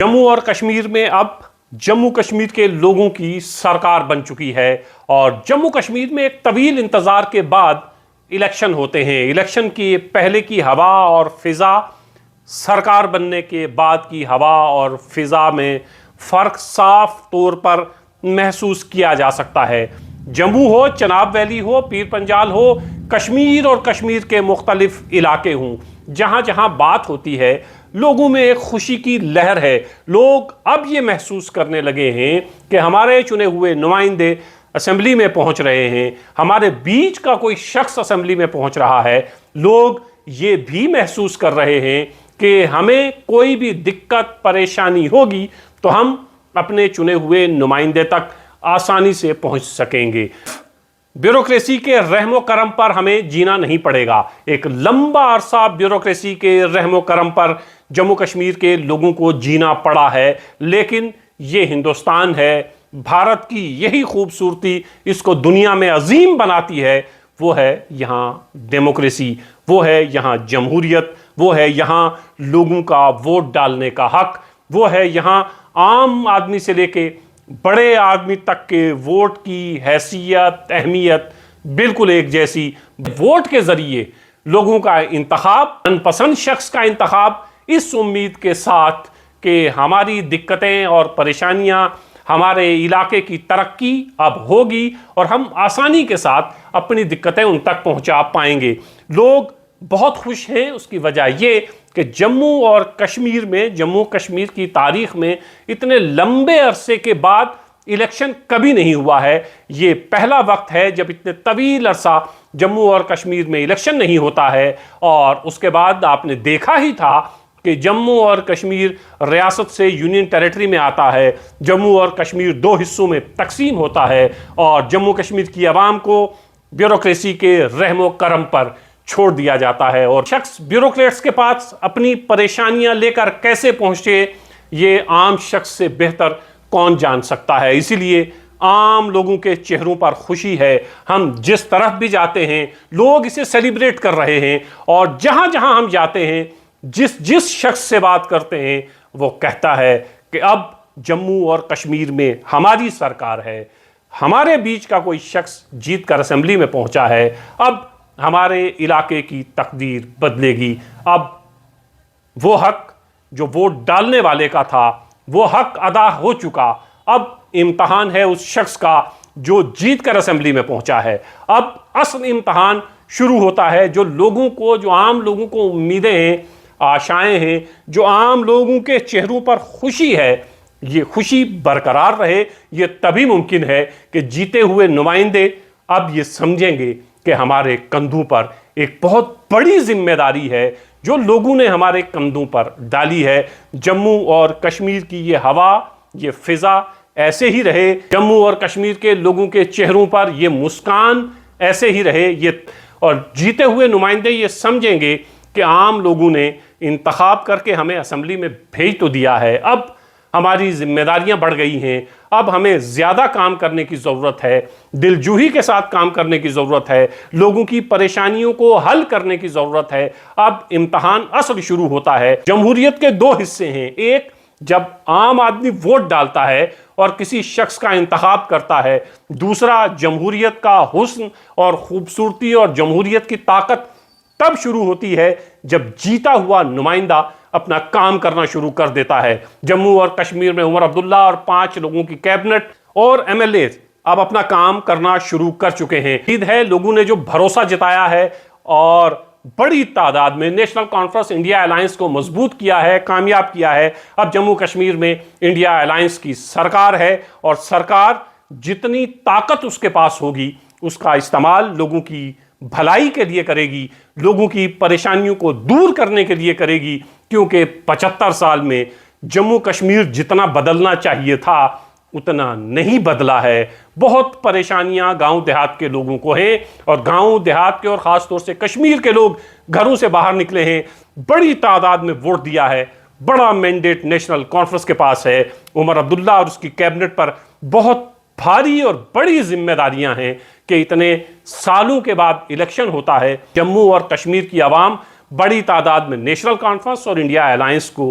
جموں اور کشمیر میں اب جموں کشمیر کے لوگوں کی سرکار بن چکی ہے اور جموں کشمیر میں ایک طویل انتظار کے بعد الیکشن ہوتے ہیں۔ الیکشن کی پہلے کی ہوا اور فضا، سرکار بننے کے بعد کی ہوا اور فضا میں فرق صاف طور پر محسوس کیا جا سکتا ہے۔ جموں ہو، چناب ویلی ہو، پیر پنجال ہو، کشمیر اور کشمیر کے مختلف علاقے ہوں، جہاں جہاں بات ہوتی ہے لوگوں میں ایک خوشی کی لہر ہے۔ لوگ اب یہ محسوس کرنے لگے ہیں کہ ہمارے چنے ہوئے نمائندے اسمبلی میں پہنچ رہے ہیں، ہمارے بیچ کا کوئی شخص اسمبلی میں پہنچ رہا ہے۔ لوگ یہ بھی محسوس کر رہے ہیں کہ ہمیں کوئی بھی دقت پریشانی ہوگی تو ہم اپنے چنے ہوئے نمائندے تک آسانی سے پہنچ سکیں گے۔ بیوروکریسی کے رحم و کرم پر ہمیں جینا نہیں پڑے گا۔ ایک لمبا عرصہ بیوروکریسی کے رحم و کرم پر جموں کشمیر کے لوگوں کو جینا پڑا ہے، لیکن یہ ہندوستان ہے، بھارت کی یہی خوبصورتی اس کو دنیا میں عظیم بناتی ہے، وہ ہے یہاں ڈیموکریسی، وہ ہے یہاں جمہوریت، وہ ہے یہاں لوگوں کا ووٹ ڈالنے کا حق، وہ ہے یہاں عام آدمی سے لے کے بڑے آدمی تک کے ووٹ کی حیثیت، اہمیت بالکل ایک جیسی۔ ووٹ کے ذریعے لوگوں کا انتخاب، من پسند شخص کا انتخاب، اس امید کے ساتھ کہ ہماری دقتیں اور پریشانیاں، ہمارے علاقے کی ترقی اب ہوگی اور ہم آسانی کے ساتھ اپنی دقتیں ان تک پہنچا پائیں گے۔ لوگ بہت خوش ہیں، اس کی وجہ یہ کہ جموں اور کشمیر میں، جموں کشمیر کی تاریخ میں اتنے لمبے عرصے کے بعد الیکشن کبھی نہیں ہوا ہے۔ یہ پہلا وقت ہے جب اتنے طویل عرصہ جموں اور کشمیر میں الیکشن نہیں ہوتا ہے، اور اس کے بعد آپ نے دیکھا ہی تھا کہ جموں اور کشمیر ریاست سے یونین ٹیریٹری میں آتا ہے، جموں اور کشمیر دو حصوں میں تقسیم ہوتا ہے اور جموں کشمیر کی عوام کو بیوروکریسی کے رحم و کرم پر چھوڑ دیا جاتا ہے، اور شخص بیوروکریٹس کے پاس اپنی پریشانیاں لے کر کیسے پہنچے یہ عام شخص سے بہتر کون جان سکتا ہے۔ اسی لیے عام لوگوں کے چہروں پر خوشی ہے۔ ہم جس طرف بھی جاتے ہیں لوگ اسے سیلیبریٹ کر رہے ہیں، اور جہاں جہاں ہم جاتے ہیں جس شخص سے بات کرتے ہیں وہ کہتا ہے کہ اب جموں اور کشمیر میں ہماری سرکار ہے، ہمارے بیچ کا کوئی شخص جیت کر اسمبلی میں پہنچا ہے، اب ہمارے علاقے کی تقدیر بدلے گی۔ اب وہ حق جو ووٹ ڈالنے والے کا تھا وہ حق ادا ہو چکا، اب امتحان ہے اس شخص کا جو جیت کر اسمبلی میں پہنچا ہے۔ اب اصل امتحان شروع ہوتا ہے، جو لوگوں کو، جو عام لوگوں کو امیدیں ہیں، آشائیں ہیں، جو عام لوگوں کے چہروں پر خوشی ہے، یہ خوشی برقرار رہے۔ یہ تبھی ممکن ہے کہ جیتے ہوئے نمائندے اب یہ سمجھیں گے کہ ہمارے کندھوں پر ایک بہت بڑی ذمہ داری ہے جو لوگوں نے ہمارے کندھوں پر ڈالی ہے۔ جموں اور کشمیر کی یہ ہوا، یہ فضا ایسے ہی رہے، جموں اور کشمیر کے لوگوں کے چہروں پر یہ مسکان ایسے ہی رہے، اور جیتے ہوئے نمائندے یہ سمجھیں گے کہ عام لوگوں نے انتخاب کر کے ہمیں اسمبلی میں بھیج تو دیا ہے، اب ہماری ذمہ داریاں بڑھ گئی ہیں، اب ہمیں زیادہ کام کرنے کی ضرورت ہے، دلجوہی کے ساتھ کام کرنے کی ضرورت ہے، لوگوں کی پریشانیوں کو حل کرنے کی ضرورت ہے۔ اب امتحان اصل شروع ہوتا ہے۔ جمہوریت کے دو حصے ہیں، ایک جب عام آدمی ووٹ ڈالتا ہے اور کسی شخص کا انتخاب کرتا ہے، دوسرا جمہوریت کا حسن اور خوبصورتی اور جمہوریت کی طاقت تب شروع ہوتی ہے جب جیتا ہوا نمائندہ اپنا کام کرنا شروع کر دیتا ہے۔ جموں اور کشمیر میں عمر عبداللہ اور 5 لوگوں کی کیبنٹ اور ایم ایل اے اب اپنا کام کرنا شروع کر چکے ہیں۔ امید ہے لوگوں نے جو بھروسہ جتایا ہے اور بڑی تعداد میں نیشنل کانفرنس انڈیا الائنس کو مضبوط کیا ہے، کامیاب کیا ہے، اب جموں کشمیر میں انڈیا الائنس کی سرکار ہے، اور سرکار جتنی طاقت اس کے پاس ہوگی اس کا استعمال لوگوں کی بھلائی کے لیے کرے گی، لوگوں کی پریشانیوں کو دور کرنے کے لیے کرے گی، کیونکہ 75 سال میں جموں کشمیر جتنا بدلنا چاہیے تھا اتنا نہیں بدلا ہے۔ بہت پریشانیاں گاؤں دیہات کے لوگوں کو ہیں، اور گاؤں دیہات کے اور خاص طور سے کشمیر کے لوگ گھروں سے باہر نکلے ہیں، بڑی تعداد میں ووٹ دیا ہے، بڑا مینڈیٹ نیشنل کانفرنس کے پاس ہے، عمر عبداللہ اور اس کی کیبنٹ پر بہت بھاری اور بڑی ذمہ داریاں ہیں کہ اتنے سالوں کے بعد الیکشن ہوتا ہے۔ جموں اور کشمیر کی عوام بڑی تعداد میں نیشنل کانفرنس اور انڈیا الائنس کو